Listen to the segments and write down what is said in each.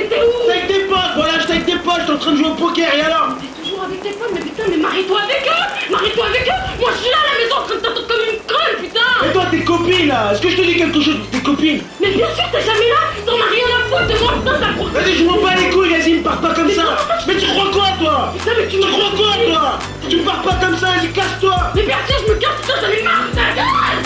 t'étais où? J'étais avec tes potes, voilà, j'étais avec tes potes, j'étais en train de jouer au poker, et alors? T'es toujours avec tes potes, mais putain, mais marie-toi avec eux! Marie-toi avec eux! Moi, je suis là à la maison en train de t'attendre comme une conne, putain! Et toi, tes copines, là, est-ce que je te dis quelque chose pour tes copines? Mais bien sûr, t'es jamais là! T'en as rien à foutre de moi, putain, ça court! Vas-y, je m'en bats les couilles, vas-y, me pars pas comme ça! Mais tu crois quoi, toi? Putain, mais tu Tu crois quoi, toi? Tu me pars pas comme ça, vas-y, casse-toi! Mais bien sûr, je me casse, putain, j'en ai marre, ta gueule!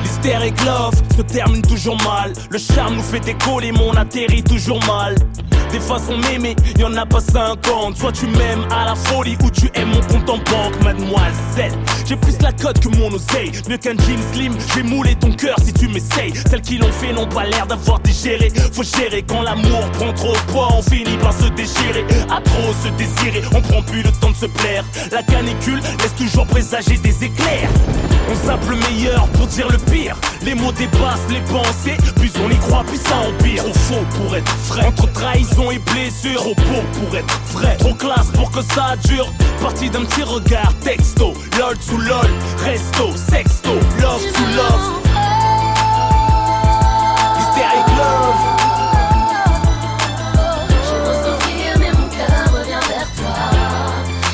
Hystérique Love se termine toujours mal. Le charme nous fait décoller, mais on atterrit toujours mal. Des façons m'aimer, y'en a pas 50. Soit tu m'aimes à la folie ou tu aimes mon compte en banque, mademoiselle. J'ai plus la cote que mon oseille. Mieux qu'un jean slim, je vais mouler ton cœur si tu m'essayes. Celles qui l'ont fait n'ont pas l'air d'avoir digéré. Faut gérer quand l'amour prend trop de poids, on finit par se déchirer. À trop se désirer, on prend plus le temps de se plaire. La canicule laisse toujours présager des éclairs. On zappe le meilleur pour dire le pire. Les mots dépassent les pensées, plus on y croit, plus ça empire. Trop faux pour être vrai, entre trahison et blessure. Trop beau pour être vrai, trop classe pour que ça dure. Parti d'un petit regard, texto, lol sous lol, resto, sexto, love to love. Hystérique Love. Je peux souffrir mais mon cœur revient vers toi.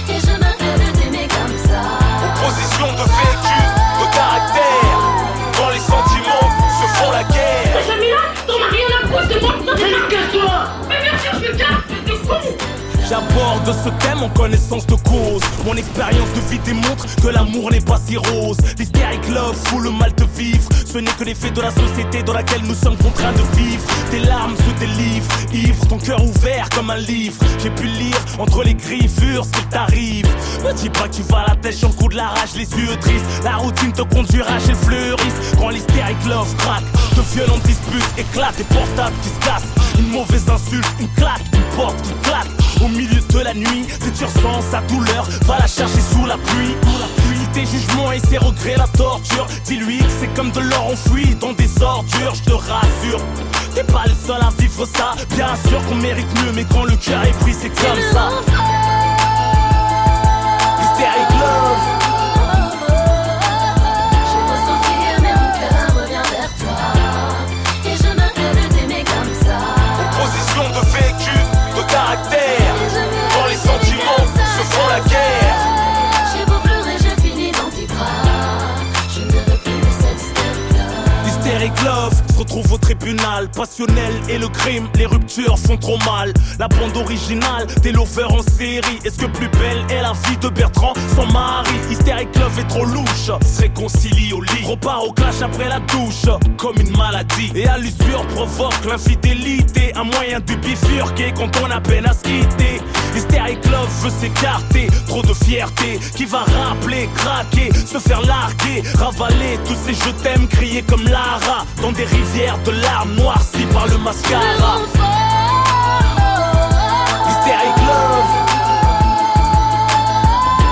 Et je me rêve de t'aimer comme ça. Opposition de vécu, de caractère. Quand les sentiments se font la guerre. T'es jamais là? T'en as rien à foutre de moi, putain, t'es Vas-y, casse-toi! Mais bien sûr, je me casse, mais t'es con! J'aborde ce thème en connaissance de cause. Mon expérience de vie démontre que l'amour n'est pas si rose. L'hystérique love fout le mal de vivre. Ce n'est que l'effet de la société dans laquelle nous sommes contraints de vivre. Tes larmes se délivrent, ivre, ton cœur ouvert comme un livre. J'ai pu lire entre les griffures ce qu'il t'arrive. Me dis pas que tu vas la tête sur le coup de la rage, les yeux tristes. La routine te conduira chez le fleuriste. Quand l'hystérique love craque, de violentes disputes éclatent, des portables qui se cassent. Une mauvaise insulte, une claque, une porte qui claque. Au milieu de la nuit, si tu ressens sa douleur, va la chercher sous la pluie. Si tes jugements et ses regrets la torture, dis-lui que c'est comme de l'or enfoui dans des ordures, je te rassure. T'es pas le seul à vivre ça, bien sûr qu'on mérite mieux, mais quand le cœur est pris, c'est comme ça. Hystérique Love. Je peux souffrir mais mon cœur revient vers toi. Et je me rêve de t'aimer comme ça. Opposition de vécu, de caractère. Quand les sentiments se font la guerre. J'ai beau pleurer, je finis dans tes bras. Je ne veux plus de cette hystérique. Hystérique Love se retrouve au tribunal. Passionnel et le crime, les ruptures font trop mal. La bande originale des lovers en série. Est-ce que plus belle est la vie de Bertrand sans mari? Hystérique Love est trop louche, se réconcilie au lit. Repart au clash après la douche, comme une maladie. Et à l'usure provoque l'infidélité. Un moyen de bifurquer quand on a peine à se quitter. Hystérique Love veut s'écarter, trop de fierté qui va rappeler, craquer, se faire larguer, ravaler tous ces je t'aime criés comme Lara dans des rivières de larmes noircies par le mascara. Hystérique Love.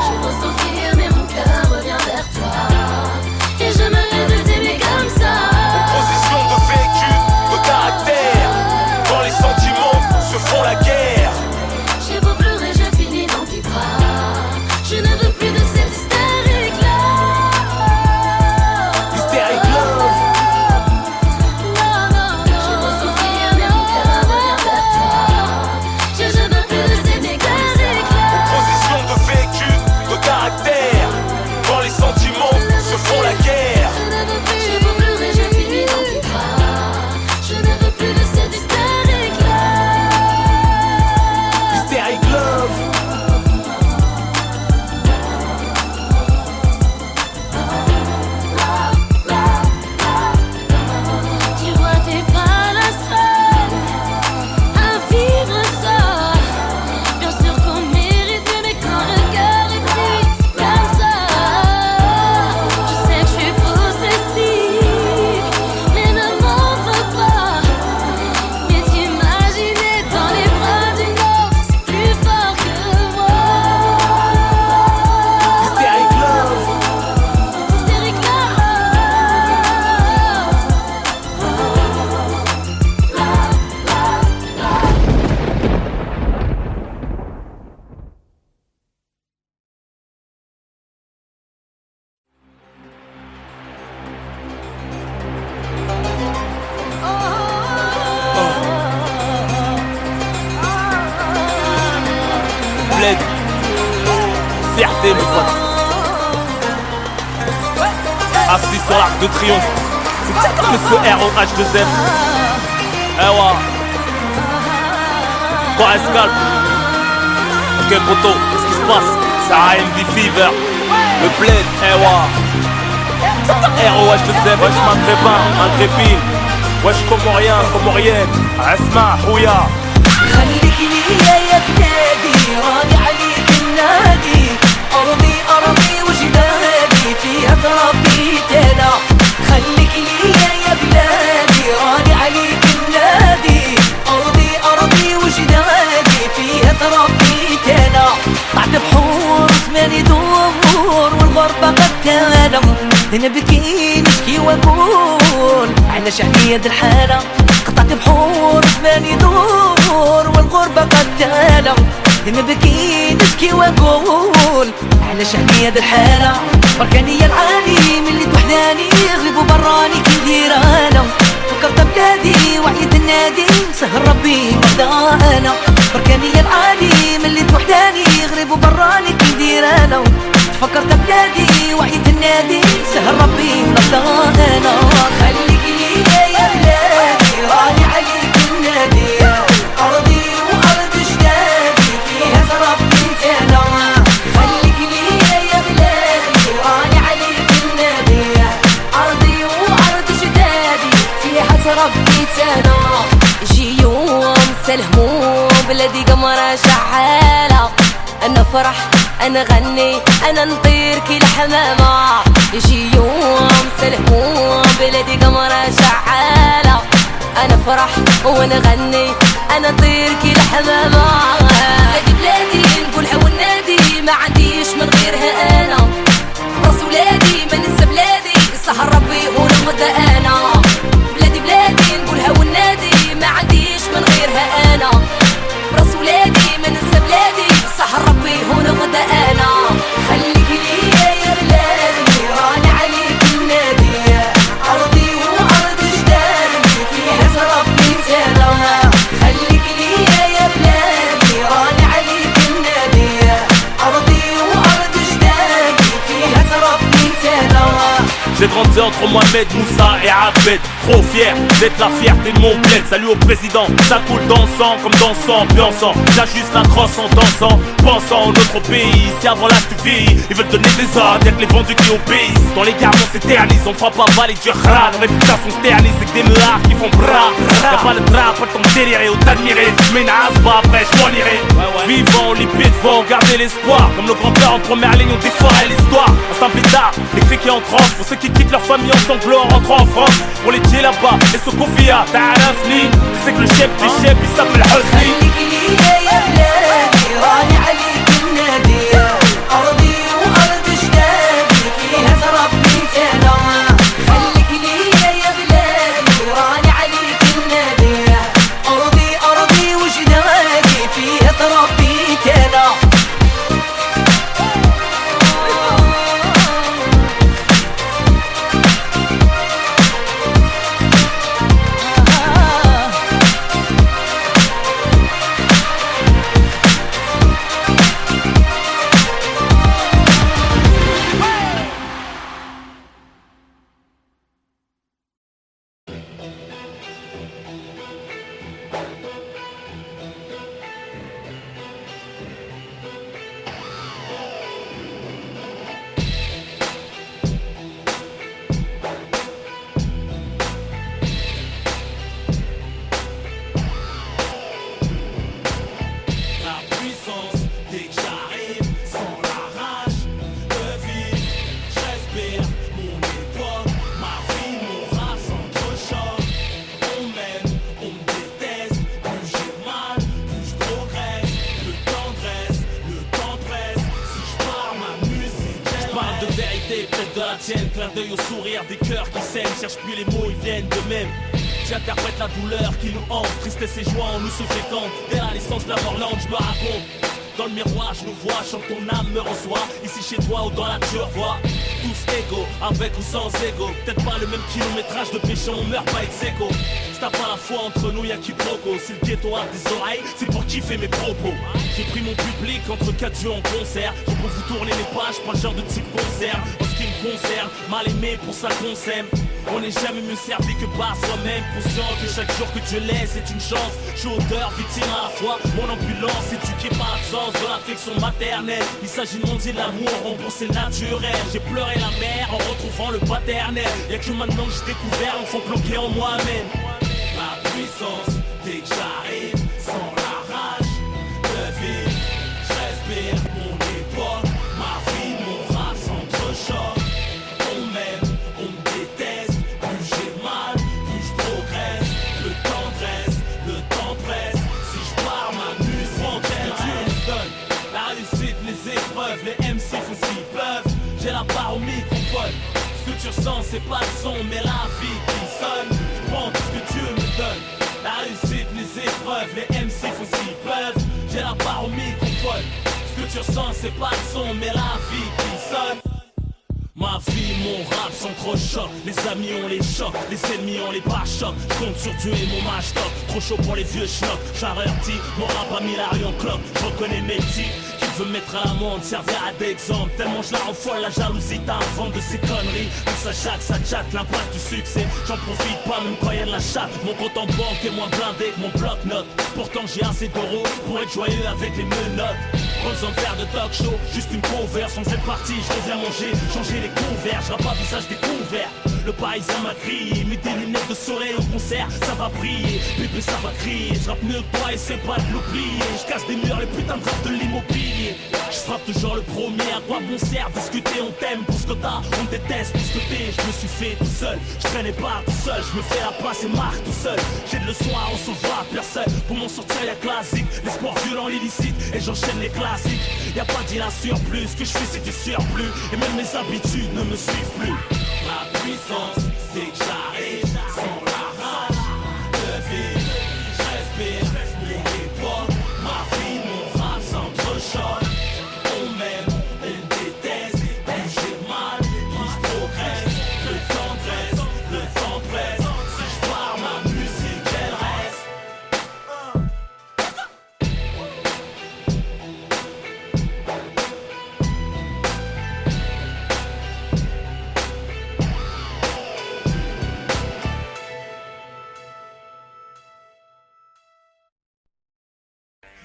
Je peux souffrir mais mon cœur revient vers toi. Et je me rêve de t'aimer comme ça. Opposition de vécu, de caractère. Quand les sentiments se font la guerre. J'ai beau pleurer, je finis dans tes bras. Je ne veux plus de cette hystérique-là. Hystérique Love. Je peux souffrir mais mon cœur revient vers toi. Je ne veux plus de cette fierté mon pote. Assis sur l'arc de triomphe. C'est comme Monsieur ROH2F. Eh ouais. Quoi escale. Ok poto, qu'est-ce qui se passe? C'est AMD Fever. Le bled, eh ouais. ROH2F, wesh Maghrébin, Maghrébine. Wesh comorienne. Asma, Houya. خليك ليا يا بلادي راضي عليك النادي أرضي وجدادي فيها تربيت أنا خليك ليا يا بلادي راضي عليك النادي أرضي وجدادي فيها تربيت أنا طلعت بحور زماني دور والغربة قد تالم نبكي نشكي وأقول على شعبية الحالة قطعت بحور زماني دور والغربة قد تالم نبكي نشكي واقول على شعبية الحالة بركانية العالي من اللي توحداني غريب وبراني كي ندير انا فكرت بلادي وعيت النادي سهر ربي مرضى انا بركانية العالي من اللي توحداني غريب وبراني كي ندير انا فكرت بلادي وعيت النادي سهر ربي مرضى انا خليك ليا يا بلادي راني عليك النادي أرضي وأرض جدادي فيها تربيت أنا خليك ليا يا بلادي راني عليك النادي أرضي وأرض جدادي فيها تربيت أنا يجي يوم سلهمو بلادي قمرة شحالة أنا فرح أنا غني أنا نطير كي الحمامة يجي يوم سلهمو بلادي قمرة شحالة أنا فرح ونغني أنا نطير كي الحمامة بلادي نقولها والنادي ما عنديش من غيرها أنا راس ولادي ما ننسى بلادي سهر ربي ونغدا أنا بلادي نقولها والنادي ما عنديش من غيرها أنا راس ولادي ما ننسى بلادي سهر ربي ونغدا أنا خليك ليا يا بلادي راني عليك النادي أرضي وأرض جدادي فيها تربيت أنا خليك ليا يا بلادي راني عليك النادي أرضي وأرض جدادي فيها تربيت أنا J'ai grandi entre Mohamed, Moussa et Abed. Trop fier d'être la fierté de mon bled. Salut au président, ça coule dans le sang comme dans le sang ambiançant. J'ajuste la crosse en dansant, pensant à notre pays. Si avant l'âge tu vis, ils veulent donner des ordres, y'a que les vendus qui obéissent. Dans les gares on s'éternise, on fera pas baler du khra. La réputation s'éternise, c'est que des meurs qui font bras. Y'a pas le drap, pas le temps de délirer ou d'admirer. Mais n'as pas après, j'm'en irai. Vivant, lippé devant, garder l'espoir. Comme nos grands-pères en première ligne ont déforé l'histoire. Instant plus tard, les faits qui entrent pour ceux qui quittent leur famille en sanglots en rentrant en France. Pour les tiens là-bas, et ce Kofia, t'arafni. Tu sais que le chef du chef, il s'appelle Hosni. خليك ليا يا بلادي راني عليك النادي أرضي وأرض جدادي فيها تربيت أنا خليك ليا يا بلادي راني عليك النادي أرضي وجدادي فيها تربيت أنا Clin d'œil au sourire des cœurs qui saignent. Cherche plus les mots, ils viennent de même. J'interprète la douleur qui nous hante. Tristesse et joie en nous se fécondent. Dès la naissance de la Morlande, je me raconte. Dans le miroir, je nous vois, chante ton âme me reçoit. Ici chez toi ou dans la nature, vois. Tous égaux, avec ou sans ego. Peut-être pas le même kilométrage de péché, on meurt pas ex aequo. Si t'as pas la foi entre nous, y'a quiproquo. Si le ghetto a des oreilles, c'est pour kiffer mes propos. J'ai pris mon public entre 4 jeux en concert. Je peux vous tourner les pages, pas le genre de type concert. En ce qui me concerne, mal aimé pour ça qu'on s'aime. On n'est jamais mieux servi que par soi-même. Conscient que chaque jour que Dieu laisse est une chance. Je suis auteur, victime à la fois. Mon ambulance éduquée par l'absence de l'affection maternelle. Il s'agit de mondier de l'amour, rembourser le naturel. J'ai pleuré la mère en retrouvant le paternel. Y'a que maintenant que j'ai découvert l'enfant bloqué en moi-même. Ma puissance, dès que j'arrive, sans la rage de vivre, je respire mon époque, ma vie, mon rap s'entrechoque. On m'aime, on me déteste, plus j'ai mal, plus je progresse. Le temps dresse, le temps presse, si je pars ma muse qu'elle Dieu nous donne la réussite, les épreuves, les MC font ce qu'ils peuvent. J'ai la part au microphone, ce que tu ressens c'est pas le son mais la vie qui sonne. Je prends tout ce que Dieu me donne, la réussite, les épreuves, les MC font ce qu'ils peuvent. J'ai la part au microphone, ce que tu ressens c'est pas le son mais la vie qui sonne. Ma vie, mon rap s'entrechoque. Les amis on les chocs, les ennemis on les pare-chocs. Je compte sur Dieu et mon match top. Trop chaud pour les vieux schnocks. J'avertis, mon rap a mis la rue en cloque. Je reconnais mes types qui veut mettre à l'amende, servira d'exemple. Tellement je la rends folle, la jalousie t'invente de ces conneries. Mais ça chatte, l'impact du succès. J'en profite pas même quand y'a de la chatte. Mon compte en banque est moins blindé que mon bloc-notes. Pourtant j'ai assez d'euros pour être joyeux avec les menottes. Pas besoin de faire de talk show, juste une cover. Sans cette partie, je reviens manger, changer les couverts. Je rappe pas visage découvert. Le paysan m'a crié, mets des lunettes de soleil au concert, ça va briller, bébé ça va crier. Je rappe mieux que toi et c'est pas de l'oublier. Je casse des murs, les putains de rap de l'immobilier. Je frappe toujours le premier, à quoi bon sert discuter, on t'aime pour ce que t'as, on te déteste pour ce que t'es. Je me suis fait tout seul, je traînais pas tout seul. Je me fais la passe et marque tout seul. J'ai de leçons à recevoir, personne. Pour m'en sortir y'a classique, les sports violents, l'illicite. Et j'enchaîne les classiques. Y'a pas d'île à surplus, ce que je fais c'est du surplus. Et même mes habitudes ne me suivent plus. Ma puissance, c'est que j'arrive sans la rage de vivre. Je respire, mon époque, ma vie, mon rap s'entrechoque. On m'aime, on me déteste, plus j'ai mal, plus je progresse. Le temps dresse, le temps presse. Si je pars ma musique, elle reste.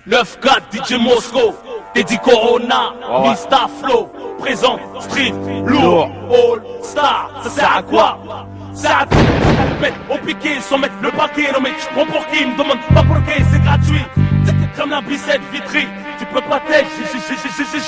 L'œuf 4, DJ Mosco, Teddy Corona, Mista Flow, présent, street, lourd, all star, ça sert à quoi? Ça a tout mettre au piqué sans mettre le paquet. Non mais tu prends pour qui? Me demande pas pour qui, c'est gratuit. C'est comme la bicette vitrie, tu peux pas t'aider,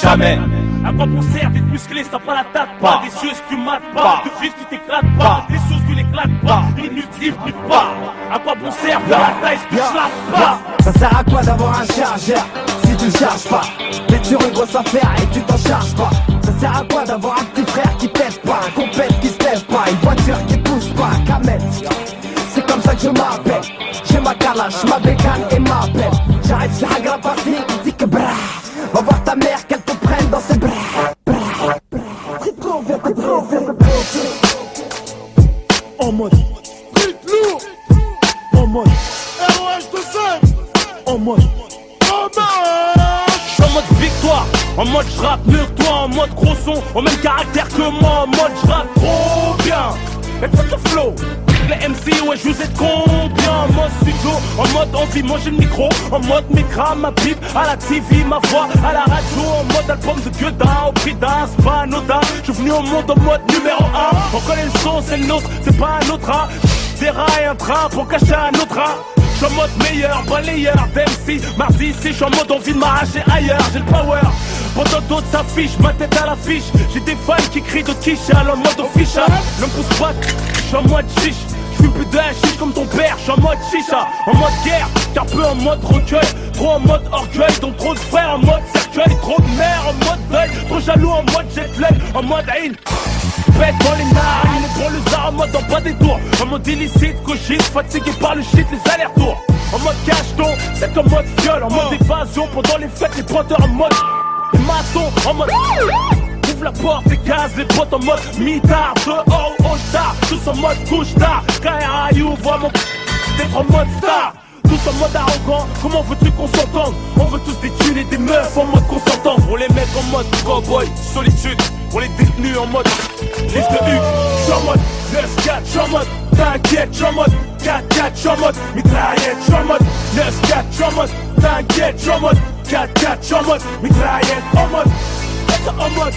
jamais. À quoi bon sert d'être musclé si t'as pas la tête? Pas des cieux si tu mates pas, de vif tu t'éclates pas, des choses tu l'éclates pas, inutile plus pas. À quoi bon sert de la taille si tu slappes pas? Ça sert à quoi d'avoir un chargeur si tu le charges pas? T'es sur une grosse affaire et tu t'en charges pas. Ça sert à quoi d'avoir un petit frère qui pète pas, un compète qui se lève pas, une voiture qui pousse pas, Kamel. C'est comme ça que je m'appelle. J'ai ma calache, ma bécane et ma pelle. J'arrive sur Hagra Party, dit que brah. Va voir ta mère qu'elle te prenne dans ses bras. En mode street lourd. En mode ROH de scène. En mode J'suis en mode victoire, en mode j'rappe mieux que toi, en mode gros son, au même caractère que moi, en mode j'rappe trop bien. Mais fuck le flow, les MC ouais je vous ai combien. En mode studio, en mode envie, manger le micro. En mode micra, ma pipe, à la TV, ma voix, à la radio. En mode album de Gueudin, au prix d'un, c'est pas anodin. J'suis venu au monde en mode numéro 1. On connaît le son, c'est le nôtre, c'est pas un autre hein. Des rats et un train pour cacher un autre hein. J'suis en mode meilleur, balayeur d'MC. Mardi ici, j'suis en mode envie de m'arracher ailleurs. J'ai le power, pendant d'autres s'affichent, ma tête à l'affiche. J'ai des fans qui crient d'autres quiches, en mode official. Ne me pousse pas, j'suis en mode chiche. J'fume plus de chiche comme ton père, j'suis en mode chicha. En mode guerre, car peu en mode recueil. Trop en mode orgueil, donc trop de frères en mode cercueil. Trop de mère en mode deuil, trop jaloux en mode jet lag. En mode haine, fête dans les narines, les gros lézards en mode en bas des tours. En mode illicite, cogite, fatigué par le shit, les allers-retours. En mode cacheton, c'est en mode viol. En mode évasion, pendant les fêtes, les pointeurs en mode maton, en mode ouvre la porte, les gaz, les potes en mode mitard. Dehors ou au star, tous en mode couche-tard. KRAU, vois mon d'être en mode star. Tous tous en mode arrogant. Comment veux-tu qu'on s'entende? On veut tous des thunes et des meufs en mode consentant. On les met en mode cowboy, solitude. On les détenus en mode liste de Hugues. J'suis en mode 9-4, j'suis en mode t'inquiète, j'suis en mode 4-4, j'suis en mode mitraillette, j'suis en mode 9-4, j'suis en mode t'inquiète, j'suis en mode 4-4, j'suis en mode mitraillette, en mode j'suis en mode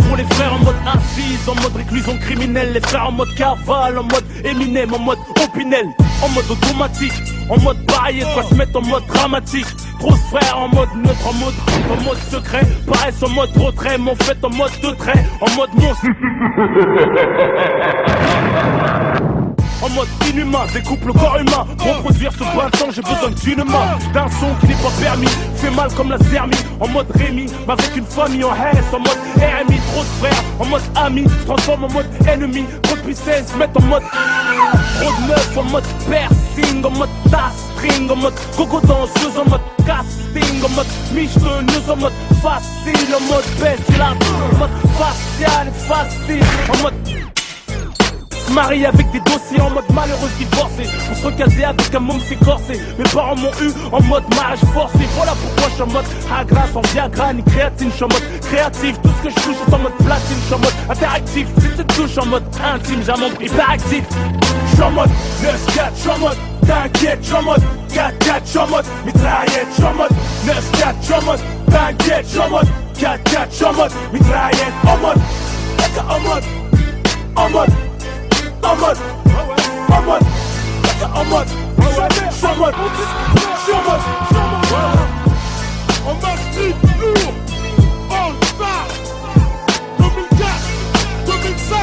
pour les frères en mode assise, en mode réclusion criminelle, les frères en mode cavale, en mode Eminem, en mode Opinel, en mode automatique, en mode barrière, quoi se mettre en mode dramatique. Trop de frères en mode neutre, en mode secret, paraissent en mode retrait, mais en fait en mode de trait, en mode monstre. En mode inhumain, découpe le corps humain. Pour produire ce bain de sang, j'ai besoin d'une main, d'un son qui n'est pas permis, fait mal comme la zermie. En mode Rémi, mais avec une famille en haine. En mode RMI, trop de frères, en mode ami, se transforme en mode ennemi. Trop de puissance, se mettent en mode trop de meufs, en mode piercing, en mode string, en mode gogo danseuse, en mode casting, en mode michetonneuse, en mode facile, en mode bestial, en mode facial et facile, en mode marié avec des dossiers en mode malheureuse divorcée. Pour se recaser avec un môme c'est corsé. Mes parents m'ont eu en mode mariage forcé. Voilà pourquoi je suis en mode Agra sans Viagra ni créatine. Je suis en mode créatif, tout ce que je touche est en mode platine. Je suis en mode interactif, si tu te touches en mode intime, j'ai mon prix hyperactif. Je suis en mode 9-4, je suis en mode t'inquiète, je suis en mode 4-4, je suis en mode mitraillette, je suis en mode 9-4, je suis en mode t'inquiète, je suis en mode 4-4, je suis en mode mitraillette, en mode On m'a street lourd, all star, 2004, 2005.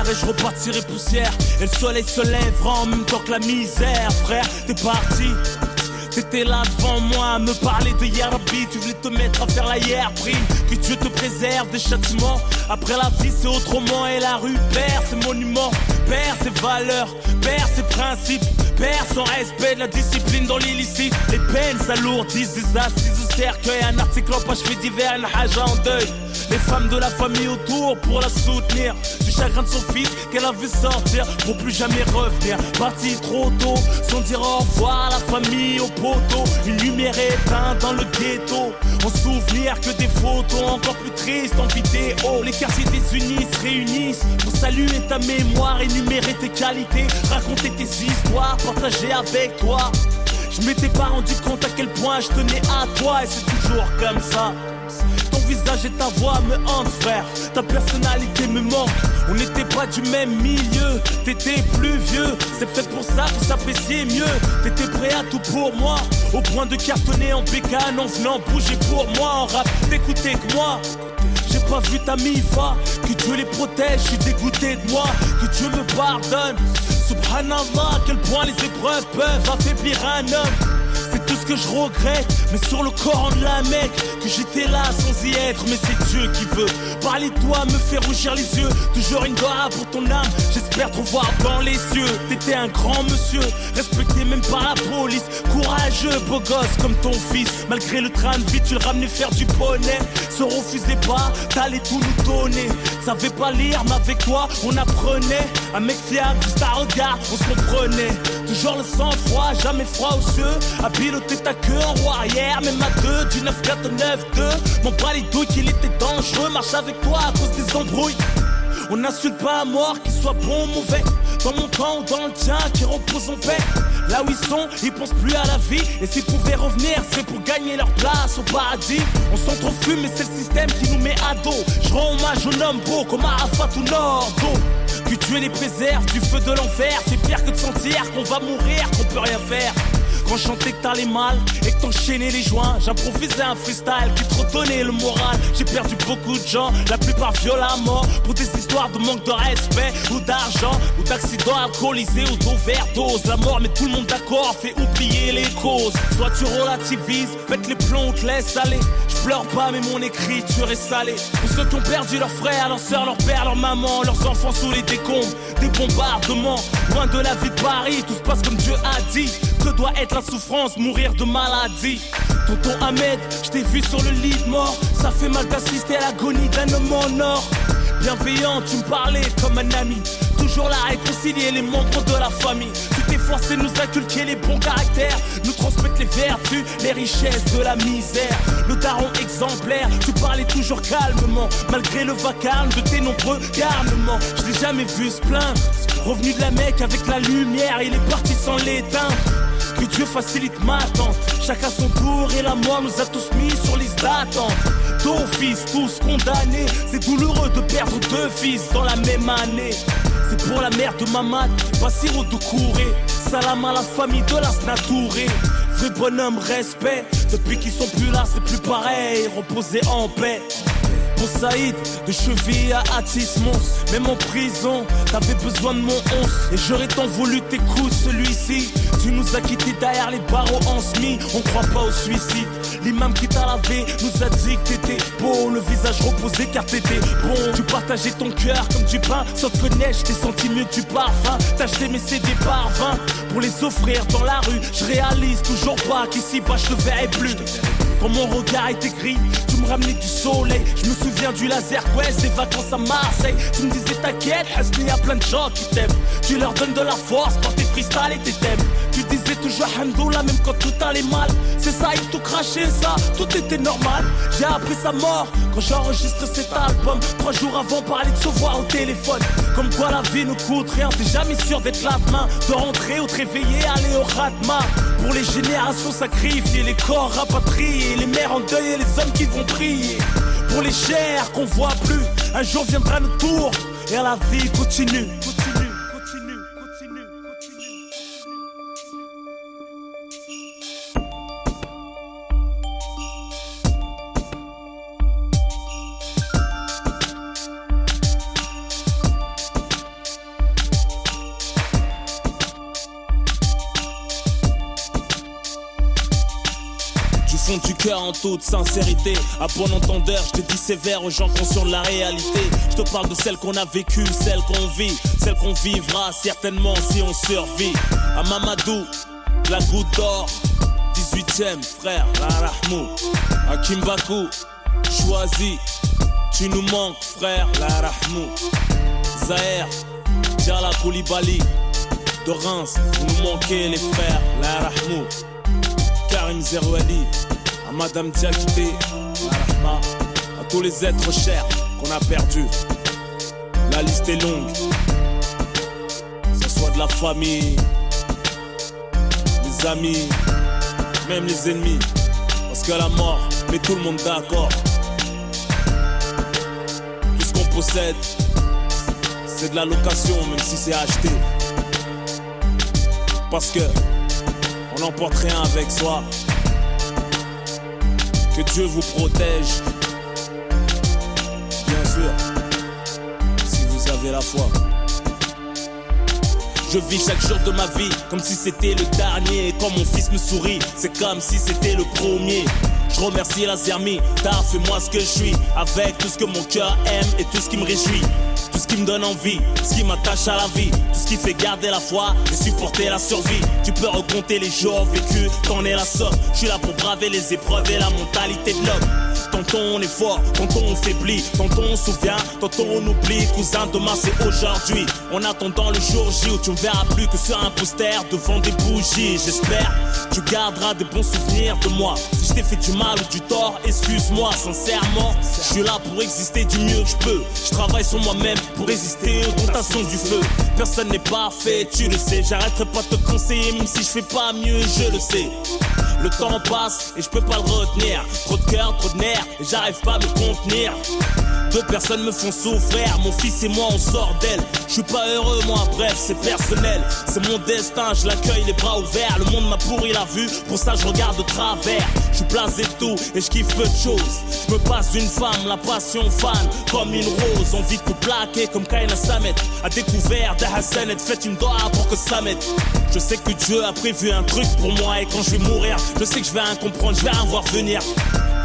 Et je repartirai poussière. Et le soleil se lèvera en même temps que la misère. Frère, t'es parti, t'étais là devant moi à me parler de Yarbi. Tu voulais te mettre à faire la hier pris. Que Dieu te préserve des châtiments. Après la vie c'est autrement. Et la rue perd ses monuments, perd ses valeurs, perd ses principes, perd son respect de la discipline dans l'illicite. Les peines s'alourdissent, des assises au cercueil. Un article en page fait divers, une haja en deuil. Les femmes de la famille autour pour la soutenir. Du chagrin de son fils qu'elle a vu sortir pour plus jamais revenir. Parti trop tôt sans dire au revoir à la famille, au poteau. Une lumière éteinte dans le ghetto. En souvenir que des photos encore plus tristes en vidéo. Les quartiers désunis se réunissent pour saluer ta mémoire, énumérer tes qualités, raconter tes histoires, partager avec toi. Je m'étais pas rendu compte à quel point je tenais à toi. Et c'est toujours comme ça. Ton visage et ta voix me hantent, frère. Ta personnalité me manque. On n'était pas du même milieu. T'étais plus vieux. C'est peut-être pour ça qu'on s'appréciait mieux. T'étais prêt à tout pour moi, au point de cartonner en bécane en venant bouger pour moi. En rap, t'écoutais que moi. J'ai pas vu ta mifa. Que Dieu les protège, je suis dégoûté de moi. Que Dieu me pardonne. Subhanallah, à quel point les épreuves peuvent affaiblir un homme. C'est tout ce que je regrette, mais sur le Coran de la Mecque, que j'étais là sans y être, mais c'est Dieu qui veut. Parler de toi me fait rougir les yeux. Toujours une doigt pour ton âme, j'espère te voir dans les cieux. T'étais un grand monsieur, respecté même par la police. Courageux, beau gosse comme ton fils. Malgré le train de vie, tu le ramenais faire du poney. Se refusais pas, t'allais tout nous donner. Savais pas lire, mais avec toi, on apprenait. Un mec fiable, juste à regard, on se comprenait. Toujours le sang-froid, jamais froid aux yeux. À piloter ta queue en roue arrière, même à deux, du 9-4 au 9-2. Mon pas les douilles qu'il était dangereux, marche avec toi à cause des embrouilles. On n'insulte pas à mort, qu'il soit bon ou mauvais. Dans mon camp ou dans le tien, qui repose en paix. Là où ils sont, ils pensent plus à la vie. Et s'ils pouvaient revenir, c'est pour gagner leur place au paradis. On s'entrefume, mais c'est le système qui nous met à dos. Je rends hommage aux hommes beaux comme Arafat ou Nordo. Que Dieu les préserve du feu de l'enfer. C'est pire que de sentir qu'on va mourir, qu'on peut rien faire. Quand je chantais que t'allais mal et que t'enchaînais les joints, j'improvisais un freestyle qui te redonnait le moral. J'ai perdu beaucoup de gens, la plupart violemment, pour des histoires de manque de respect ou d'argent, ou d'accidents alcoolisés ou d'overdose. La mort met tout le monde d'accord, fait oublier les causes. Soit tu relativises, pète les plombs, te laisse aller. Je pleure pas mais mon écriture est salée. Pour ceux qui ont perdu leurs frères, leurs sœurs, leurs pères, leurs mamans, leurs enfants sous les décombres des bombardements, loin de la vie de Paris, tout se passe comme Dieu a dit. Que doit être la souffrance, mourir de maladie. Tonton Ahmed, je t'ai vu sur le lit de mort. Ça fait mal d'assister à l'agonie d'un homme en or. Bienveillant, tu me parlais comme un ami. Toujours là à réconcilier les membres de la famille. Tu t'es forcé de nous inculquer les bons caractères, nous transmettre les vertus, les richesses de la misère. Le daron exemplaire, tu parlais toujours calmement, malgré le vacarme de tes nombreux garnements. Je l'ai jamais vu se plaindre. Revenu de la Mecque avec la lumière, il est parti sans l'éteindre. Que Dieu facilite ma attente. Chacun son tour et la mort nous a tous mis sur liste d'attente. D'office, tous condamnés. C'est douloureux de perdre deux fils dans la même année. C'est pour la mère de Mamad, Bassiro de Kouré. Salam à la famille de la Snatouré. Vrai bonhomme, respect. Depuis qu'ils sont plus là, c'est plus pareil. Reposer en paix. Pour Saïd, de cheville à Atis Mons, même en prison, t'avais besoin de mon 11. Et j'aurais tant voulu t'écouter celui-ci. Tu nous as quittés derrière les barreaux en semi. On croit pas au suicide. L'imam qui t'a lavé nous a dit que t'étais beau, le visage reposé car t'étais bon. Tu partageais ton cœur comme du pain, sauf que neige, t'es senti mieux que du parfum. T'achetais mes CD par 20 pour les offrir dans la rue. Je réalise toujours pas qu'ici-bas je te verrai plus. Quand mon regard était gris, tu me ramenais du soleil. Je me souviens du laser quest, des vacances à Marseille. Tu me disais t'inquiète, il y a plein de gens qui t'aiment. Tu leur donnes de la force par tes freestyles et tes thèmes. Tu disais toujours Hamdoullah même quand tout allait mal. C'est ça, ils t'ont craché ça, tout était normal. J'ai appris sa mort quand j'enregistre cet album. 3 jours avant, parler de se voir au téléphone. Comme quoi la vie ne coûte rien, t'es jamais sûr d'être là demain. De rentrer ou te réveiller, aller au Ratma. Pour les générations sacrifiées, les corps rapatriés, les mères en deuil et les hommes qui vont prier. Pour les chairs qu'on voit plus, un jour viendra notre tour. Et la vie continue. Fond du cœur en toute sincérité, à bon entendeur, je te dis sévère aux gens conscients de la réalité. Je te parle de celle qu'on a vécue, celle qu'on vit, celle qu'on vivra certainement si on survit. À Mamadou, la goutte d'or, 18ème frère, la Rahmou. À Kimbaku, choisi, tu nous manques frère, la Rahmou. Zahir, Djala Koulibaly, de Reims, vous nous manquez les frères, la Rahmou. Karim Zerouali, à Madame Diakité, à tous les êtres chers qu'on a perdus. La liste est longue, que ce soit de la famille, les amis, même les ennemis. Parce que la mort met tout le monde d'accord. Tout ce qu'on possède, c'est de la location, même si c'est acheté. Parce que on n'emporte rien avec soi. Que Dieu vous protège. Bien sûr, si vous avez la foi. Je vis chaque jour de ma vie comme si c'était le dernier. Et quand mon fils me sourit, c'est comme si c'était le premier. Je remercie la Zermi, t'as fait moi ce que je suis. Avec tout ce que mon cœur aime et tout ce qui me réjouit. Tout ce qui me donne envie, ce qui m'attache à la vie. Tout ce qui fait garder la foi et supporter la survie. Tu peux recompter les jours vécus, t'en es la somme. Je suis là pour braver les épreuves et la mentalité de l'homme. Tantôt on est fort, tantôt on faiblit. Tantôt on se souvient, tantôt on oublie. Cousin, demain c'est aujourd'hui. En attendant le jour J où tu me verras plus que sur un poster devant des bougies. J'espère tu garderas des bons souvenirs de moi. Si je t'ai fait du mal ou du tort, excuse-moi sincèrement. Je suis là pour exister du mieux que je peux. Je travaille sur moi-même pour résister aux tentations du feu. Personne n'est parfait, tu le sais. J'arrêterai pas de te conseiller même si je fais pas mieux, je le sais. Le temps passe et je peux pas le retenir. Trop de cœur, trop de nerfs et j'arrive pas à me contenir. Deux personnes me font souffrir, mon fils et moi on sort d'elle. Je suis pas heureux moi, bref c'est personnel. C'est mon destin, je l'accueille les bras ouverts. Le monde m'a pourri la vue, pour ça je regarde de travers. Je suis blasé de tout et je kiffe peu de choses. Je me passe d'une femme, la passion fan, comme une rose. Envie de tout plaquer comme Kaina Samet. À découvert de Hassan et faites une doigt pour que ça m'aide. Je sais que Dieu a prévu un truc pour moi. Et quand je vais mourir, je sais que je vais rien comprendre, je vais rien voir venir.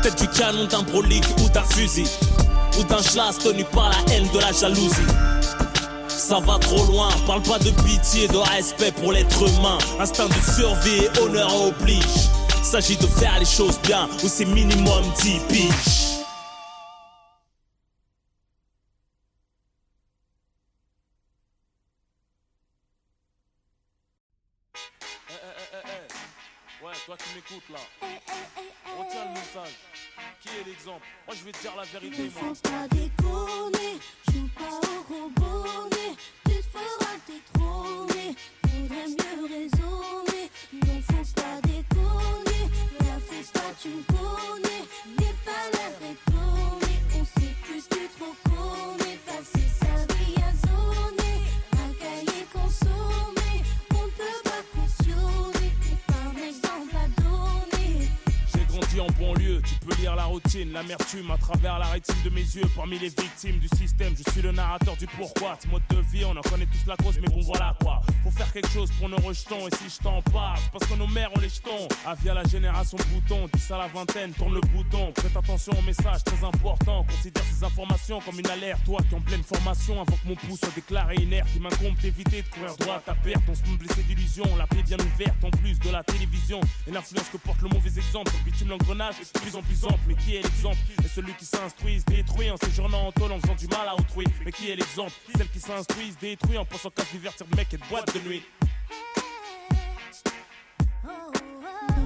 Peut-être du canon d'un brolique ou d'un fusil, ou d'un schlass tenu par la haine de la jalousie. Ça va trop loin, parle pas de pitié, de respect pour l'être humain. Instinct de survie et honneur oblige. S'agit de faire les choses bien, ou c'est minimum 10 piges. Ouais, toi qui m'écoutes là, retiens le message. Qui est l'exemple? Moi je vais te dire la vérité, Ne moi. faut pas déconner, joue pas au robonnet. Tu te feras détrôner, faudrait mieux raisonner. Non, faut pas déconner, la fais pas, tu me connais. N'aie pas l'air étonné, on s'écuse, tu trop connais. Passer sa vie à zoner, un cahier consommé. On ne peut pas cautionner, t'es pas un exemple à donner. J'ai grandi en banlieue, tu peux lire la routine, l'amertume à travers la rétine de mes yeux. Parmi les victimes du système, je suis le narrateur du pourquoi. Ce mode de vie, on en connaît tous la cause, mais bon voilà quoi. Faut faire quelque chose pour nos rejetons, et si je t'en parle, c'est parce que nos mères ont les jetons. Avis à la génération bouton, 10 à la vingtaine, tourne le bouton. Prête attention au message très important, considère ces informations comme une alerte. Toi qui en pleine formation, avant que mon pouce soit déclaré inerte, il m'incombe d'éviter de courir droit à ta perte. On se me blessé d'illusions, la plaie bien ouverte, en plus de la télévision. Et l'influence que porte le mauvais exemple, sur le bitume l'engrenage est de plus en plus ample. Mais qui est l'exemple? Et celui qui s'instruit, se détruit en séjournant en tôle, en faisant du mal à autrui. Mais qui est l'exemple? Celle qui s'instruit, se détruit en pensant qu'à se divertir de mecs et de boîtes de nuit. Ne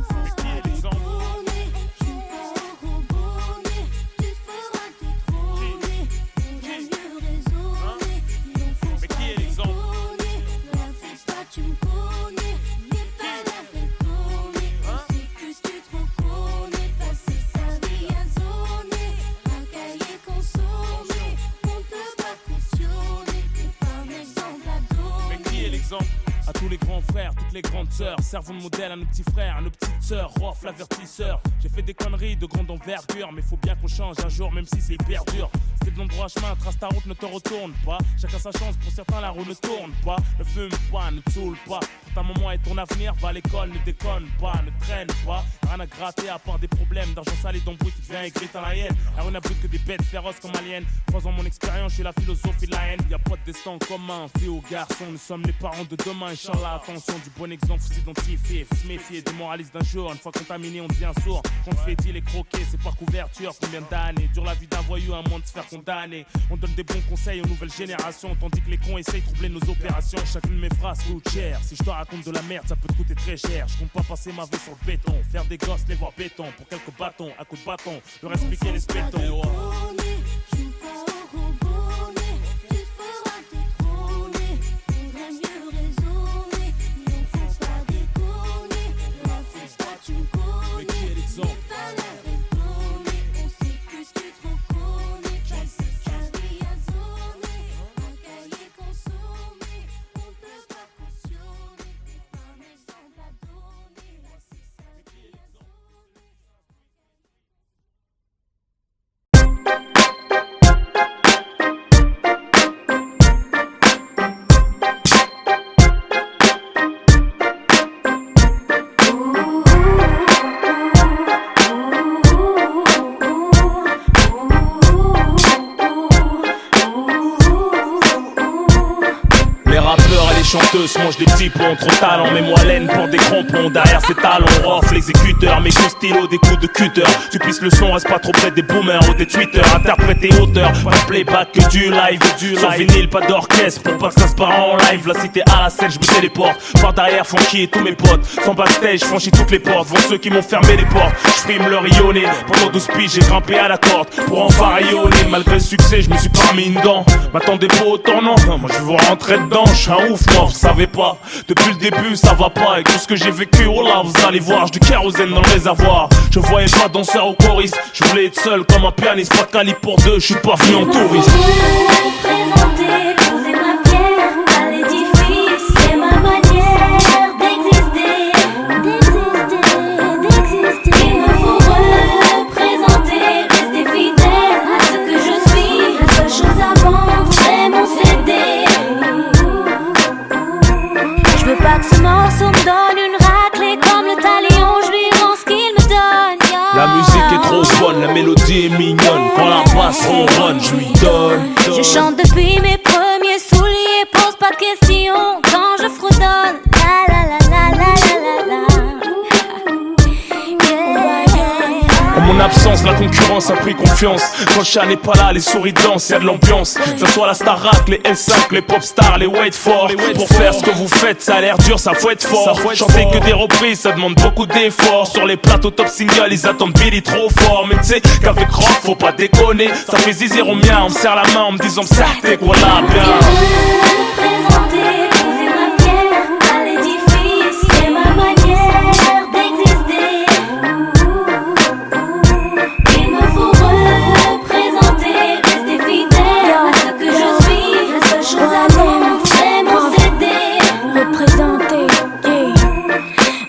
faut Qui est l'exemple? déconner, joue pas au robonnet. Tu te feras détrôner, faudrait mieux raisonner. Non, faut Mais pas qui est l'exemple? déconner, la fais pas, tu me connais. N'aie pas l'air étonné, on s'écuse, tu trop connais. Passer sa vie à zoner, un cahier consommé. On ne peut pas cautionner, t'es pas un exemple à donner. Mais qui est l'exemple? À tous les grands frères, toutes les grandes sœurs, servons de modèle à nos petits frères, à nos petites sœurs, Rof l'avertisseur. J'ai fait des conneries de grande envergure, mais faut bien qu'on change un jour, même si c'est hyper dur. C'était de l'endroit chemin, trace ta route, ne te retourne pas. Chacun sa chance, pour certains la roue ne tourne pas. Ne fume pas, ne te saoule pas. Pour ta maman et ton avenir, va à l'école, ne déconne pas, ne traîne pas. Rien à gratter à part des problèmes d'argent sale et d'embrouille, tu deviens aigri dans la haine. Alors on n'a plus que des bêtes féroces comme aliens. 3 ans mon expérience, je suis la philosophie de la haine. Y'a pas de destin commun, fille ou garçon, nous sommes les parents de demain. Inch'Allah, attention, du bon exemple, faut s'identifier, faut se méfier des moralistes d'un jour. Une fois contaminé, on devient sourd. Quand on fait deal et croquer, c'est par couverture. Combien d'années dure la vie d'un voyou, à moins de se faire condamner. On donne des bons conseils aux nouvelles générations, tandis que les cons essayent de troubler nos opérations. Chacune de mes phrases coûte cher. Si je te raconte de la merde, ça peut te coûter très cher. Je compte pas passer ma vie sur le béton, faire des gosses, les voir béton. Pour quelques bâtons, à coups de bâton, leur expliquer les spétons. Joue pas au robonnet, tu te feras détrôner. Faudrait mieux raisonner. Non, faut pas déconner, la fais pas, tu me connais. Mais qui est l'exemple? N'aie pas l'air étonné, on s'écuse, tu trop connais. Passer sa vie à zoner, un cahier consommé. On ne peut pas cautionner, t'es pas un exemple à donner. Passer sa vie à zoner. Les rappeurs et les chanteuses mangent des petits ponts, trop talent, mets-moi laine pour des crampons. Derrière ces talons, off l'exécuteur, mes coups stylo, des coups de cutter. Tu pisses le son, reste pas trop près des boomers ou des tweeters. Interprété auteur, pas de playback que du live. Sans vinyle, pas d'orchestre, pour pas que ça se part en live. La cité à la scène, je me téléporte. Par derrière, funky et tous mes potes. Sans backstage, franchis toutes les portes. Vont ceux qui m'ont fermé les portes. J'prime le rayonner. Pendant 12 piges, j'ai grimpé à la corde pour enfin rayonner. Malgré le succès, je me suis pas mis une dent. M'attendez pas autant, non. Moi je veux rentrer dedans, j'suis un ouf, moi. non, je savais pas. Depuis le début, ça va pas. Et tout ce que j'ai vécu, oh là, vous allez voir, j'ai du kérosène dans le réservoir. Je voyais pas danseur ou choriste. Je voulais être seul comme un pianiste, pas de calibre pour deux. Je suis pas venu en touriste. Représenter, poser ma pierre à l'édifice, c'est ma manière d'exister. Il me faut représenter, rester fidèle à ce que je suis. La seule chose à vendre, c'est mon CD. Je veux pas que ce morceau me donne une raclée comme le talion, je lui rends ce qu'il me donne. La musique est trop bonne, la mélodie est mignonne. Quand la basse ronronne, je lui donne. Je chante depuis mes premiers souliers, pose pas de questions quand je fredonne. La la la la la la la la. En mon absence, la concurrence a pris confiance. Quand le chat n'est pas là, les souris dansent, y'a de l'ambiance. Que ce soit la Starac, les L5, les Popstars, les Wait For. Pour faire ce que vous faites, ça a l'air dur, ça faut être fort. Chanter que des reprises, ça demande beaucoup d'efforts. Sur les plateaux top single, ils attendent Billy trop fort. Mais tu sais qu'avec rock, faut pas déconner. Ça fait zizir au mien, on me serre la main en me disant certes, voilà bien. Représenter, poser ma pierre à l'édifice, c'est ma manière d'exister. Il me faut représenter, rester fidèle à ce que je suis. La seule chose à vendre, c'est mon CD.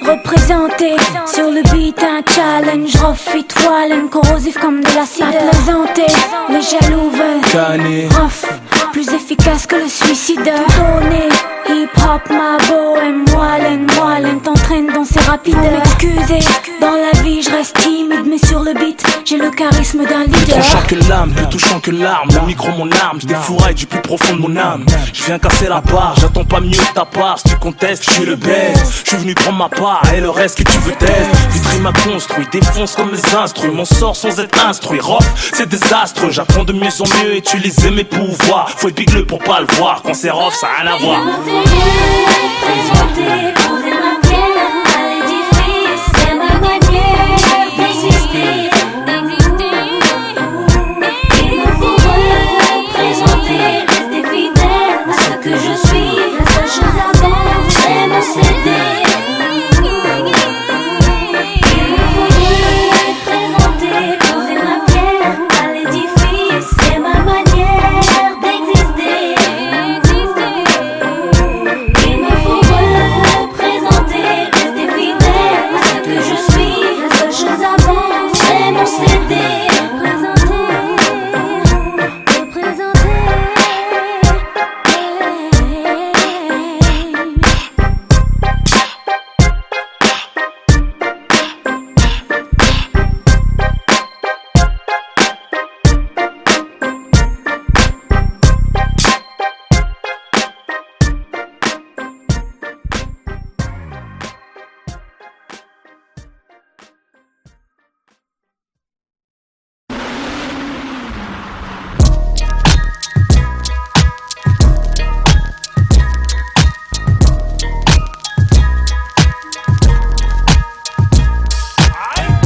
Représenter sur le beat un challenge, rough it wallen, corrosif comme de l'acide. Plaisanter, les jaloux veulent Cané. rough, plus efficace que le suicide. Donner, hip hop, ma bohème, wallen, t'entraîne dans ces rapides. M'excuser, dans la vie je reste timide, mais sur le beat, j'ai le charisme d'un Plus leader. tranchant que l'âme, plus touchant que l'arme. Le micro mon arme, je défouraille du plus profond de mon âme. Je viens casser la barre, j'attends pas mieux de ta part. Si tu contestes, je suis le best. Je suis venu prendre ma part et le reste que tu veux tester. Vitry m'a construit, défonce comme les instruits. Mon sort sans être instruit, rock, c'est désastreux. J'apprends de mieux en mieux, utiliser mes pouvoirs. Faut être big pour pas le voir, quand c'est rough, ça a rien à voir. Il me faut représenter, poser ma pierre à l'édifice, c'est ma manière d'exister. Il me faut représenter, rester fidèle à ce que je suis. La seule chose à vendre, c'est mon CD. Il me faut représenter, poser ma pierre à l'édifice, c'est ma manière d'exister. Il me faut représenter, rester fidèle à ce que je suis. La seule chose à vendre, c'est mon CD.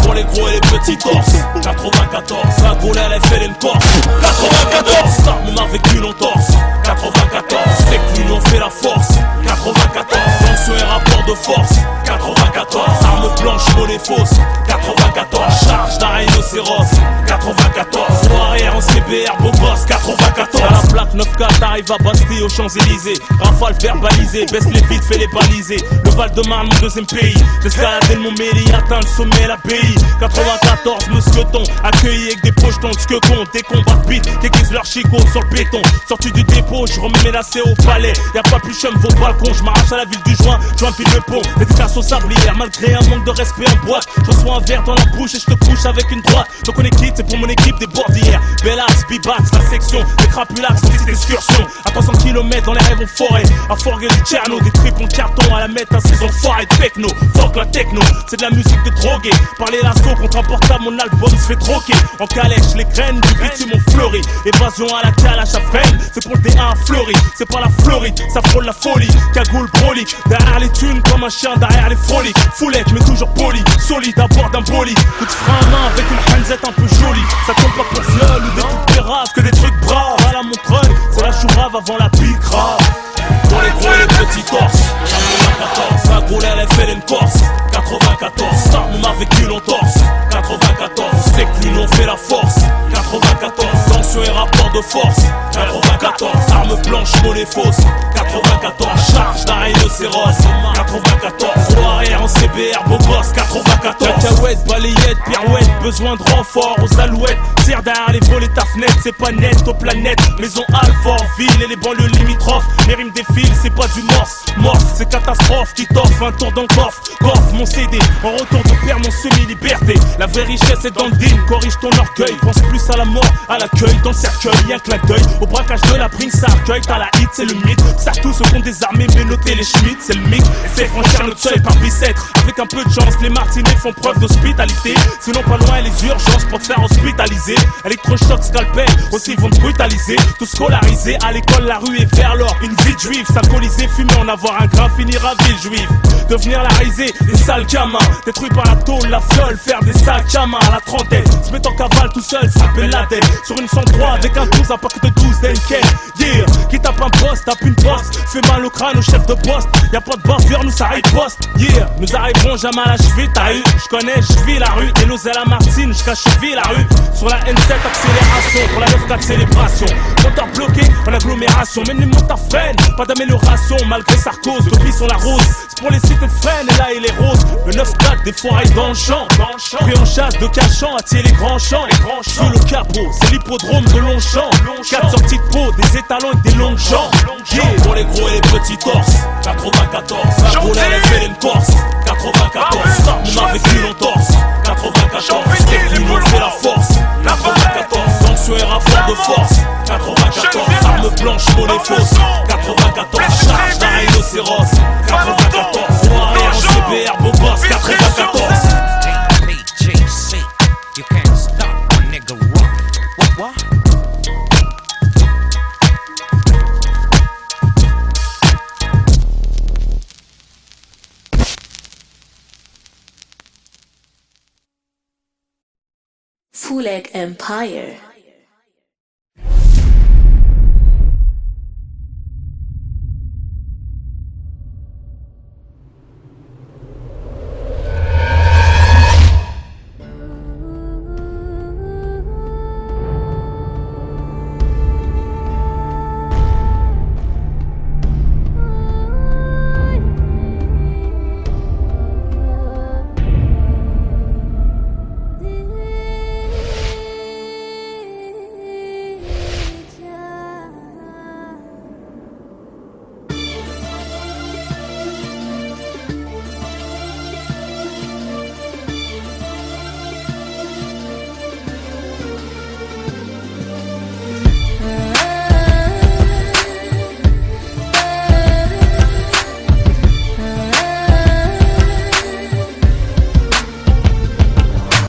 Pour les gros et les petits torses 94, la Gaule elle a fait une corse 94, ça on a vécu l'entorse 94, c'est que l'union fait la force 94, tension et rapport de force 94, arme blanche, monnaie fausse 94, charge d'un rhinocéros 94, arrière en CBR, beau gosse 94, à la plaque 9-4 arrive à Bastille aux Champs-Élysées, rafale verbalisée, baisse les vides, fait les baliser, le Val-de-Marne mon deuxième pays, j'escaladais le Montmélie, atteint le sommet l'abbaye 94, mousqueton, accueilli avec des projetons, ce que compte, des combats de beat, qu'aiguisent leur chicot sur le béton, sorti du dépôt, je remets mes lacets au palais, y'a pas plus chum vos balcons, je m'arrache à la ville du joint, je m'enfile le pont, dédicace au sablière, malgré un manque de respect en boîte, je reçois un verre dans la bouche et je te couche avec une droite, donc on est quitte, c'est pour mon équipe des bordières, Bellax, B-Bax, la section, des crapulax, petite excursion, à 300 km dans les rêves en forêt, à Forger du Tcherno, des tripes en carton à la mettre à ces enfoirés de techno, fuck la techno, c'est de la musique de drogué, parler l'assaut contre un portable, mon album se fait troquer, en calèche, les graines du bitume ont fleuri, évasion à la calèche à freine, c'est pour le D1 fleuri, c'est pas la Floride, ça frôle la folie, cagoule brolique, derrière les thunes comme un chien derrière les froliques, foulette mais toujours poli, solide à bord d'un bolide, coup de frein à main avec une hanzette un peu jolie, ça tombe pas pour viol ou des trucs péraves, que des trucs braves, à la montreuil, c'est la chourave avant la pique grave. Pour les gros et les petits Corse. 94, ça on a vécu l'entorse. 94, c'est que l'union fait la force. 94, sanction et rapport de force. 94, arme blanche, monnaie fausse. 94, charge d'un rhinocéros. 94, roue arrière en CBR, beau gosse. 94, cacahuète, balayette, pirouette, besoin de renfort aux alouettes. Tire derrière les volets ta fenêtre, c'est pas net aux planètes. Maison Alfort, ville et les banlieues limitrophes. Les rimes défilent, c'est pas du morse. Morse, c'est catastrophe qui t'offre un tour dans le coffre. Coffre mon CD, en retour de perdre mon semi-liberté. La vraie richesse est dans le deal, corrige ton orgueil. Pense plus à la mort, à l'accueil, dans le cercueil, y'a que la deuil. Au braquage de la prime, ça accueille, t'as la hit, c'est le mythe. Ça tous se font désarmer, mais noter les Schmitt, c'est le mythe. C'est franchir notre seuil par bicêtre. Avec un peu de chance, les Martinets font preuve d'hospitalité. Sinon pas loin les urgences pour te faire hospitaliser. Électrochoc, scalpel, aussi ils vont te brutaliser. Tout scolarisé, à l'école la rue est vers l'or. Une vie de juif, s'alcooliser, fumer, en avoir un grain, finir à ville juive. Devenir la risée, des sales gamins. Détruits par la tôle, la fiole, faire des sacs à main à la trentaine. Se mettre en cavale tout seul, s'appelle la tête. Sur une 103 avec un 12, un paquet de 12 d'Enken. Yeah, qui tape un poste, tape une poste. Fait mal au crâne au chef de poste. Y'a pas de bavure, nous ça arrive poste. Yeah, nous arriverons jamais à la cheville, t'as eu. J'connais, j'vis la rue. Et l'osé la Martine, jusqu'à cheville la rue. Sur la N7, accélération. Pour la 9-4, célébration. Moteur bloqué, en agglomération. Même les motards freinent, pas d'amélioration. Malgré Sarkozy, depuis sur la rose. C'est pour les cités de Fresnes, et là il est rose. Le 9-4, des foirailles dans le champ. Pris en chasse de cachant, attirer les grands champs. Sous le capot, c'est l'hippodrome de Longchamp. 4 sorties de peau, des étalons et des longues jambes. Yeah, pour les gros et les petits torses. 94, la boule elle fait une Corse. 94, on a vécu l'entorse. 94, c'est que l'union fait la force. 94, sanction et rapport de force. 94, arme blanche, monnaie fausse. 94, charge d'un rhinocéros. 94, roue arrière en CBR, beau gosse. 94. You can't stop a nigga rock. What? Fuleg Empire.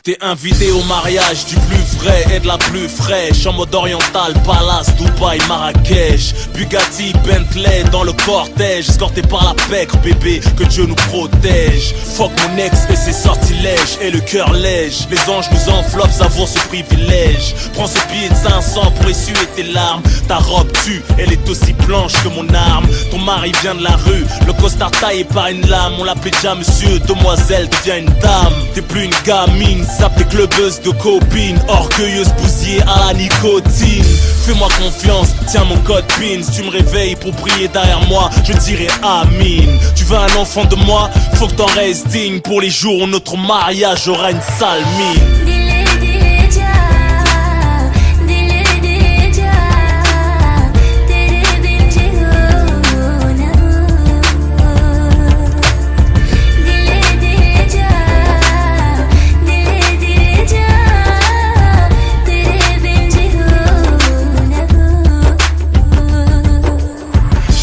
T'es invité au mariage du plus vrai et de la plus fraîche. En mode oriental, Palace, Dubaï, Marrakech. Bugatti, Bentley dans le cortège. Escorté par la pègre, bébé, que Dieu nous protège. Fuck mon ex et ses sortilèges. Et le cœur lège, les anges nous enveloppent, savoure ce privilège. Prends ce billet de 500 pour essuyer tes larmes. Ta robe tue, elle est aussi blanche que mon arme. Ton mari vient de la rue, le costard taillé par une lame. On l'appelait déjà monsieur, demoiselle devient une dame. T'es plus une gamine, sape des clubbeuses de copines. Orgueilleuse bousillée à la nicotine. Fais-moi confiance, tiens mon code PIN. Si tu me réveilles pour prier derrière moi, je dirai Amin. Tu veux un enfant de moi, faut que t'en restes digne. Pour les jours où notre mariage aura une sale mine.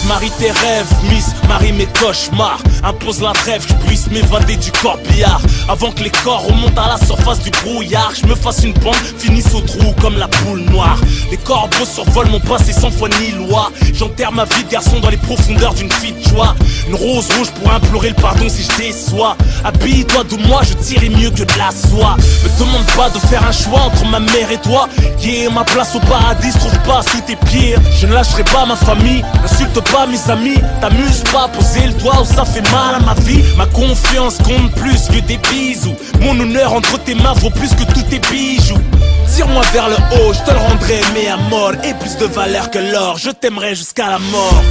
Marie tes rêves, Miss, marie mes cauchemars. Impose la trêve, que je puisse m'évader du corbillard. Avant que les corps remontent à la surface du brouillard. Je me fasse une bande, finisse au trou comme la poule noire. Les corbeaux survolent mon passé sans foi ni loi. J'enterre ma vie de garçon dans les profondeurs d'une fille de joie. Une rose rouge pour implorer le pardon si je déçois. Habille-toi de moi, je tirerai mieux que de la soie. Me demande pas de faire un choix entre ma mère et toi. Yeah, ma place au paradis se trouve pas sous tes pieds. Je ne lâcherai pas ma famille, n'insulte pas mes amis. T'amuse pas, pose poser le doigt où ça fait mal à ma vie. Ma confiance compte plus que des bisous. Mon honneur entre tes mains vaut plus que tous tes bijoux. Tire-moi vers le haut, je te le rendrai aimé à mort. Et plus de valeur que l'or, je t'aimerai jusqu'à la mort.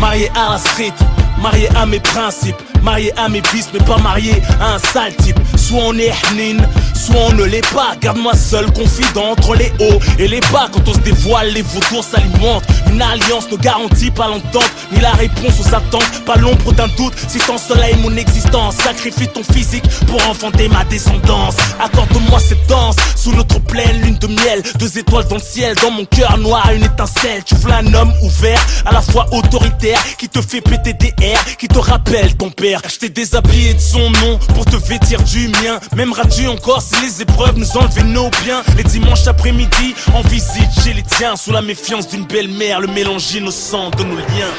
Marié à la street, marié à mes principes, marié à mes vices, mais pas marié à un sale type. Soit on est hnine, soit on ne l'est pas. Garde-moi seul, confident entre les hauts et les bas. Quand on se dévoile, les vautours s'alimentent. Une alliance ne garantit pas l'entente, ni la réponse aux attentes. Pas l'ombre d'un doute, si t'ensoleilles mon existence. Sacrifie ton physique pour enfanter ma descendance. Accorde-moi cette danse, sous notre pleine lune de miel. 2 étoiles dans le ciel, dans mon cœur noir une étincelle. Tu veux un homme ouvert, à la fois autoritaire, qui te fait péter des airs, qui te rappelle ton père. Je t'ai déshabillé de son nom pour te vêtir du mien. M'aimeras-tu encore si les épreuves nous enlevaient nos biens? Les dimanches après-midi, en visite chez les tiens, sous la méfiance d'une belle-mère, le mélange innocent de nos liens.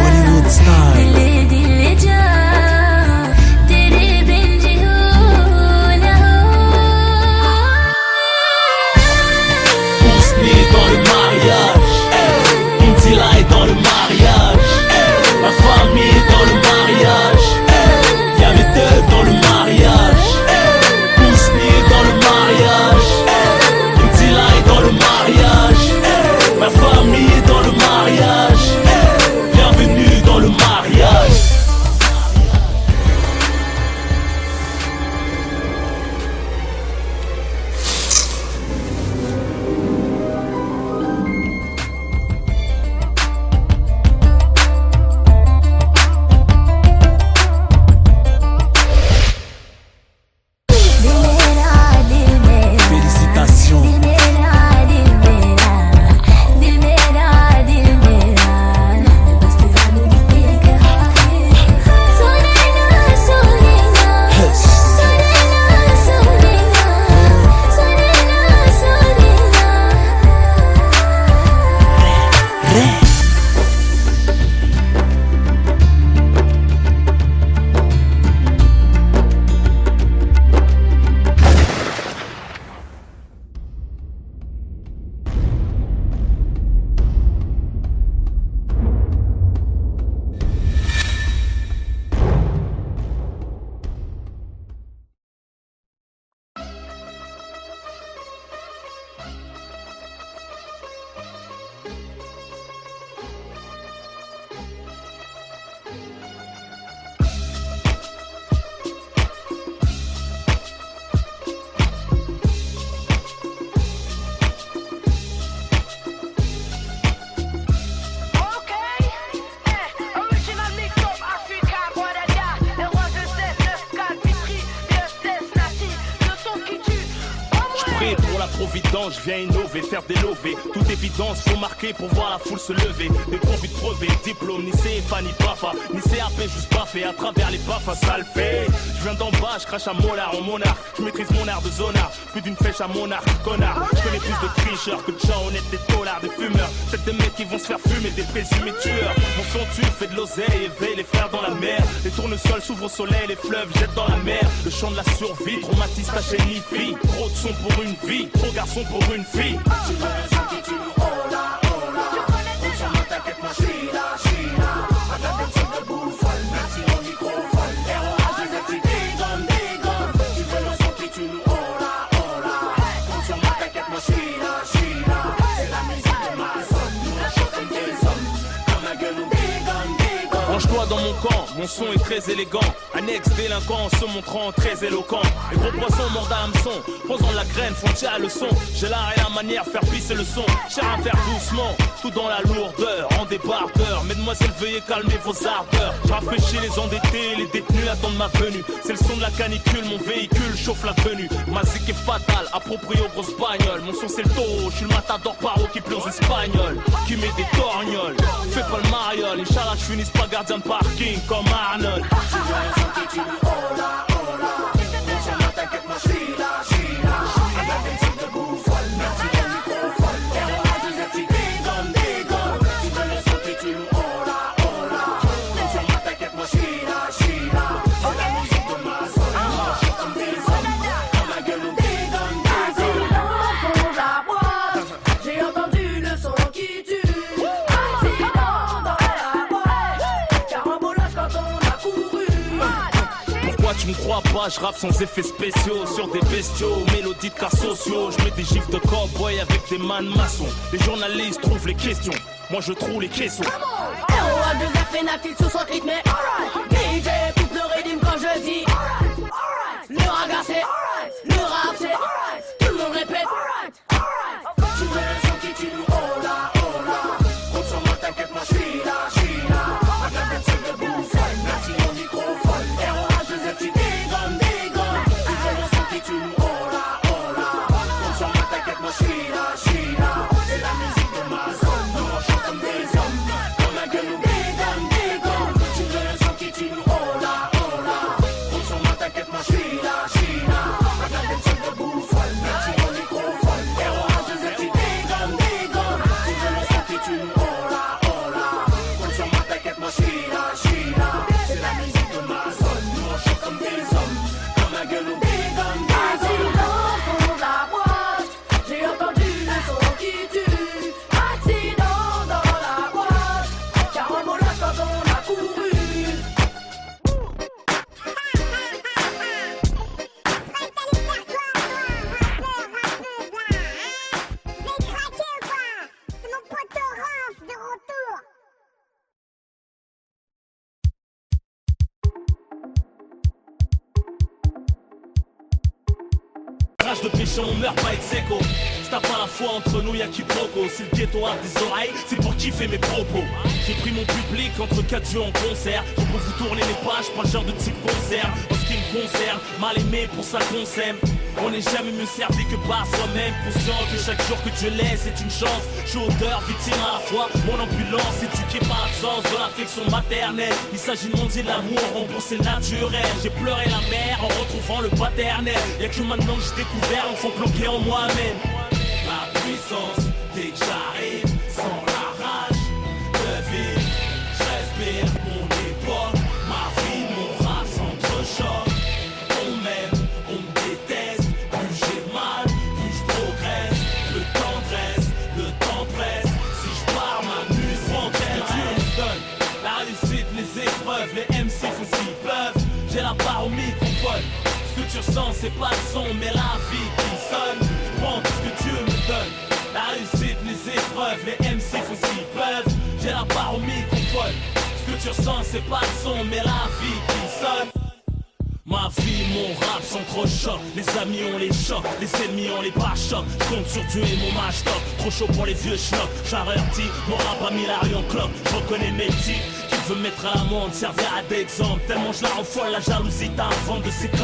Hollywood style. Dans le mariage, ma famille est dans le mariage, y'a mes deux dans le mariage, Ousni est dans le mariage, Mtila est dans le mariage, ma famille est dans le mariage, bienvenue dans le mariage. Je viens innover, faire des lovés. Toute évidence, faut marquer pour voir la foule se lever. Des profits de brevet, diplôme, ni CFA, ni PAFA, ni CAP, juste baffé à travers les baffes, ça le fait. Je viens d'en bas, je crache à molar en monarque. Je maîtrise mon art de zonard, plus d'une flèche à monarque, connard. Je connais plus de tricheurs que de gens honnêtes, des taulards, des fumeurs. Peut-être des mecs qui vont se faire fumer, des présumés tueurs. Mon son tue, fait de l'oseille, éveille les frères dans la mer. Les tournesols s'ouvrent au soleil, les fleuves jettent dans la mer. Le chant de la survie, traumatise ta chaîne fille. Trop de son pour une vie, trop garçon pour une fille. Tu veux le son qui tue, oh là, oh là. On s'en va, t'inquiète, moi j'suis là, j'suis là. À ta tête sur le bout, folle, merci au microphone. R.O.A. je vais te dégomme. Tu veux le son qui tue, oh là, oh là. On s'en va, t'inquiète, moi j'suis là, j'suis là. C'est la musique de ma zone, nous la chantons des hommes. Comme la gueule ou dégomme. Range-toi dans mon camp, mon son est très élégant. Un ex-délinquant se montrant très éloquent. Les gros poissons mordent à hameçon, posant la graine, font tirer à leçon. J'ai l'art et la manière, faire pisser le son. Cher à faire doucement, tout dans la lourdeur, en débardeur. Mesdemoiselles, veuillez calmer vos ardeurs. Je rafraîchis les endettés, les détenus attendent ma venue. C'est le son de la canicule, mon véhicule chauffe la venue. Ma zik est fatale, approprié aux grosses bagnoles. Mon son c'est le taureau, je suis le matador paro qui pleure aux espagnols, qui met des torgnoles. Fais pas le mariole, Inch'Allah je finisse pas gardien de parking comme Arnold. Tu me crois pas, je rappe sans effets spéciaux sur des bestiaux, mélodies de cas sociaux. Je mets des gifs de cowboy avec des man maçons. Les journalistes trouvent les questions, moi je trouve les caissons. ROA2F et Natil sous son rythme, alright. DJ coupe le rythme quand je dis alright. Le raga c'est alright, le rap c'est alright. Tout le monde répète alright. Tu veux le son qui tue nous, oh là, oh là. Compte sur moi, t'inquiète, moi j'suis là, j'suis là. Regarde une seule de bouffonne, merci au microphone. ROA2F tu dégonnes, dégonnes. Tu veux le son qui tue nous, oh là, oh là. Compte sur moi, t'inquiète, moi j'suis là, j'suis là. C'est la musique de ma zone, nous on chante comme des hommes. Dans la gueule nous dégonne, dégonne. Tu veux le son qui tue nous, oh là, oh là. Compte sur moi, t'inquiète, moi j'suis là, j'suis là. Regarde une seule de bouffonne, merci au microphone. ROA2F tu dégonnes, dégonne. Tu veux le son qui tue nous, oh là, oh là. Compte sur moi, t'inquiète, moi j'suis là, j'suis là. C'est la musique de ma zone, nous on chante comme des hommes. Dans la gueule nous dégonne, dégonne. Au fond de la boîte, j'ai entendu le son qui tue. Accident dans la boîte, carambolage quand on a couru. Rage de péché, on meurt pas ex aequo. Si t'as pas la foi entre nous, y'a quiproquo. Si le ghetto a des oreilles, c'est pour kiffer mes propos. J'ai pris mon public entre 4 yeux en concert. Je peux vous tourner les pages, pas le genre de type concert. En ce qui me concerne, mal aimé pour ça qu'on s'aime. On n'est jamais mieux servi que par soi-même. Conscient que chaque jour que Dieu laisse est une chance. Je suis auteur, victime à la fois. Mon ambulance éduquée par l'absence de l'affection maternelle. Il s'agit de mondier de l'amour, rembourser le naturel. J'ai pleuré la mer en retrouvant le paternel. Y'a que maintenant que j'ai découvert l'enfant bloqué en moi-même. Ma puissance, dès que j'arrive, sans la rage de vivre, je respire mon époque, ma vie, mon rap s'entrechoque. On m'aime, on me déteste, plus j'ai mal, plus je progresse. Le temps dresse, le temps presse, si je pars ma muse francaine. Dieu nous donne la réussite, les épreuves, les MC font ce qu'ils peuvent. J'ai la barre au microphone, ce que tu ressens c'est pas le son mais la vie qui sonne. Je prends tout ce que Dieu me donne, la réussite, les épreuves, les MC font ce qu'ils peuvent. J'ai la barre au microphone, ce que tu ressens c'est pas le son mais la vie qui sonne. Ma vie, mon rap s'entrechoque. Les amis on les chocs, les ennemis on les pas-chocs. Je compte sur Dieu et mon match top. Trop chaud pour les vieux schnocks. J'avertis, mon rap a mis la rue en cloque. Je reconnais mes types qui veut mettre à l'amende, servir à d'exemple. Tellement je la rends folle, la jalousie t'invente de ses codes.